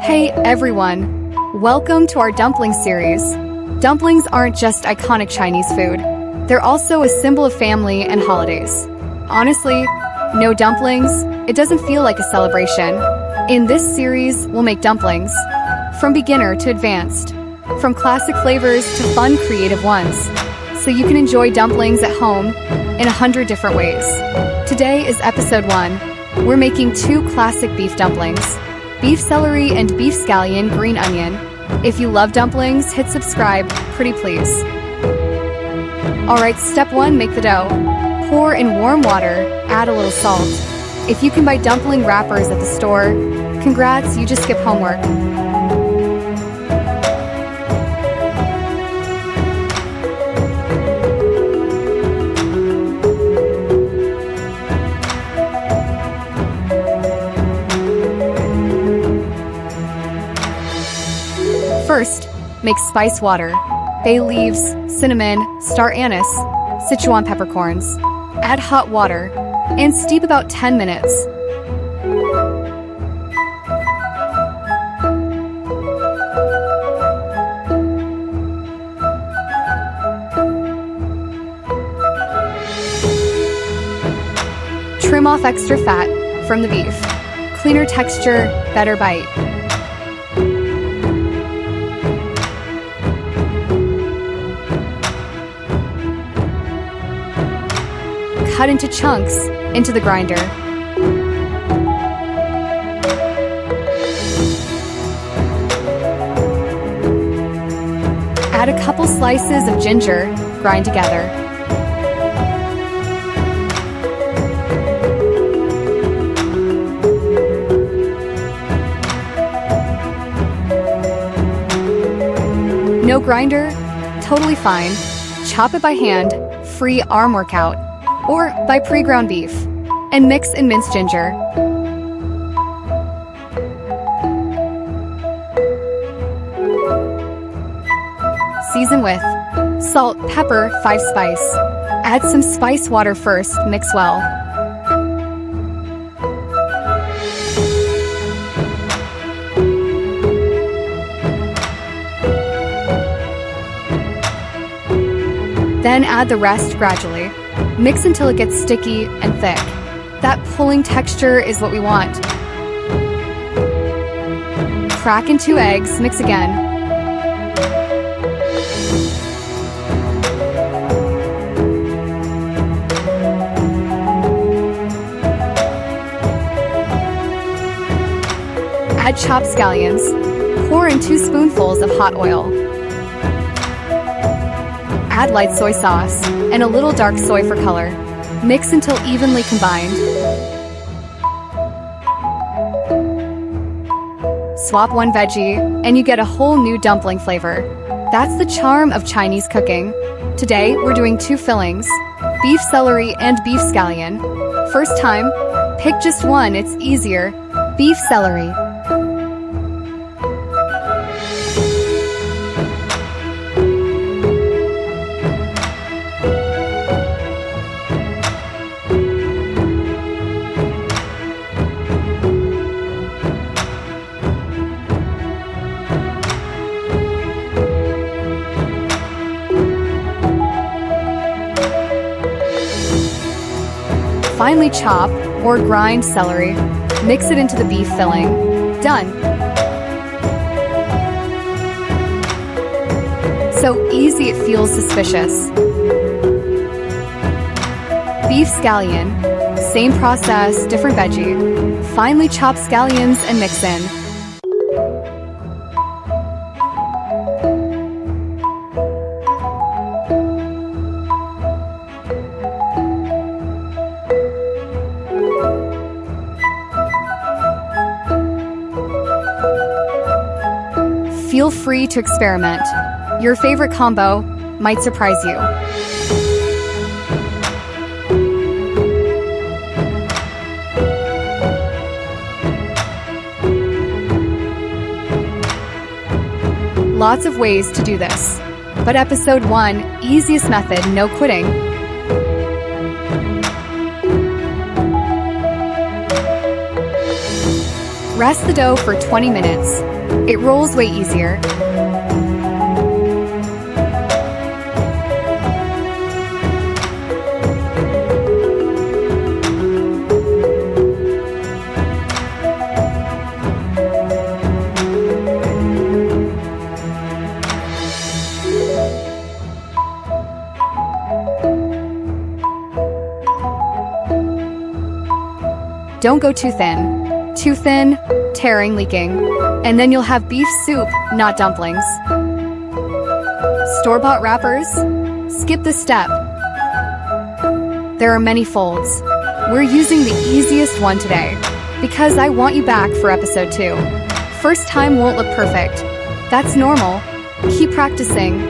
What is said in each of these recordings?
Hey everyone! Welcome to our dumpling series. Dumplings aren't just iconic Chinese food. They're also a symbol of family and holidays. Honestly, no dumplings, it doesn't feel like a celebration. In this series, we'll make dumplings. From beginner to advanced. From classic flavors to fun, creative ones. So you can enjoy dumplings at home in 100 different ways. Today is episode 1. We're making 2 classic beef dumplings. Beef celery and beef scallion green onion. If you love dumplings, hit subscribe, pretty please. Alright, step 1, make the dough. Pour in warm water, add a little salt. If you can buy dumpling wrappers at the store, congrats, you just skip homework. First, make spice water. Bay leaves, cinnamon, star anise, Sichuan peppercorns. Add hot water and steep about 10 minutes. Trim off extra fat from the beef. Cleaner texture, better bite. Cut into chunks into the grinder. Add a couple slices of ginger, grind together. No grinder? Totally fine. Chop it by hand, free arm workout. Or buy pre-ground beef, and mix in minced ginger. Season with salt, pepper, 5 spice. Add some spice water first, mix well. Then add the rest gradually. Mix until it gets sticky and thick. That pulling texture is what we want. Crack in 2 eggs, mix again. Add chopped scallions. Pour in 2 spoonfuls of hot oil. Add light soy sauce and a little dark soy for color. Mix until evenly combined. Swap 1 veggie and you get a whole new dumpling flavor. That's the charm of Chinese cooking. Today, we're doing 2 fillings, beef celery and beef scallion. First time, pick just one, it's easier. Beef celery. Finely chop or grind celery. Mix it into the beef filling. Done. So easy it feels suspicious. Beef scallion. Same process, different veggie. Finely chop scallions and mix in. Feel free to experiment. Your favorite combo might surprise you. Lots of ways to do this, but episode 1, easiest method, no quitting. Rest the dough for 20 minutes. It rolls way easier. Don't go too thin. Too thin, tearing, leaking. And then you'll have beef soup, not dumplings. Store-bought wrappers? Skip this step. There are many folds. We're using the easiest one today, because I want you back for episode 2. First time won't look perfect. That's normal. Keep practicing.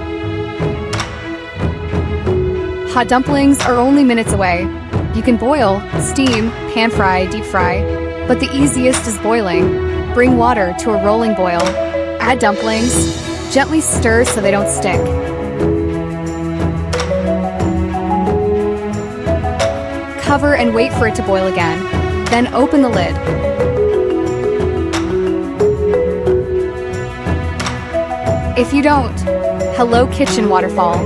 Hot dumplings are only minutes away. You can boil, steam, pan fry, deep fry, but the easiest is boiling. Bring water to a rolling boil. Add dumplings. Gently stir so they don't stick. Cover and wait for it to boil again. Then open the lid. If you don't, hello kitchen waterfall.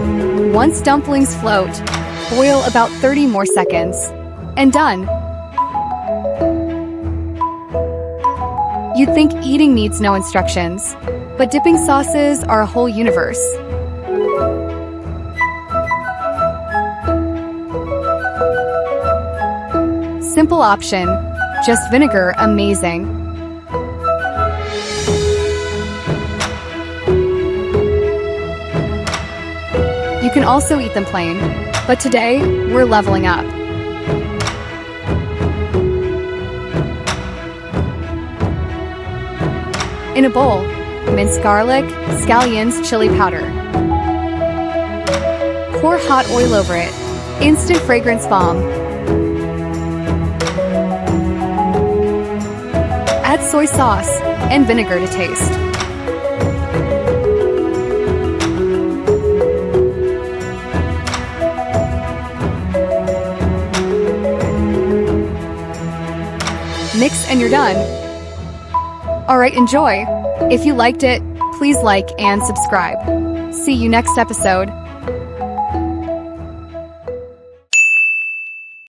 Once dumplings float, boil about 30 more seconds. And done. You'd think eating needs no instructions, but dipping sauces are a whole universe. Simple option, just vinegar, amazing. You can also eat them plain, but today, we're leveling up. In a bowl, minced garlic, scallions, chili powder. Pour hot oil over it. Instant fragrance bomb. Add soy sauce and vinegar to taste. Mix and you're done. Alright, enjoy. If you liked it, please like and subscribe. See you next episode.